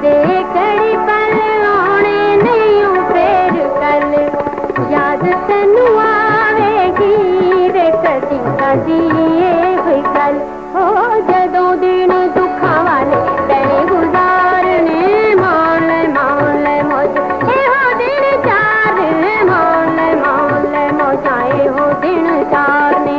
दे कड़ी पल आने नहीं फेर कल याद तैनू आवेगी वे कदी कदी हुई गल हो जदों दिन दुखां वाले तेरे गुजारने मान ले मौज हो दिन चार मान ले मौजाए हो दिन चार ने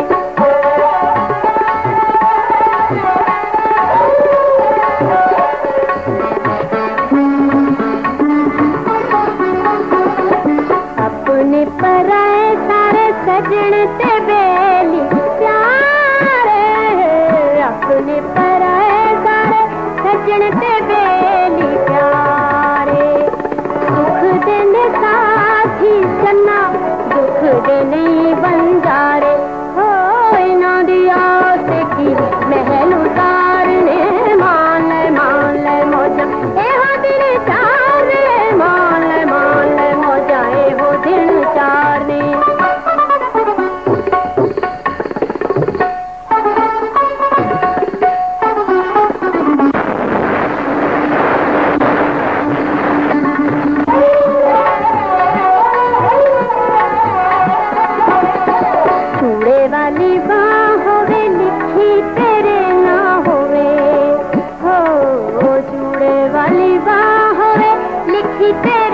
अपने पराए सारे सजन ते बेली प्यारे अपने पराए सारे सजन ते बेली प्यारे दुख देने साथी चन्ना दुख दे नहीं बंजारे हो इना दिया से की महल उतारने मान ले मौजा ए हो दिन चार मान ले मौजा ए हो दिन चार ने चूड़े वाली बाँ होवे लिखी तेरे ना होवे हो चूड़े वाली बाँ होवे लिखी तेरे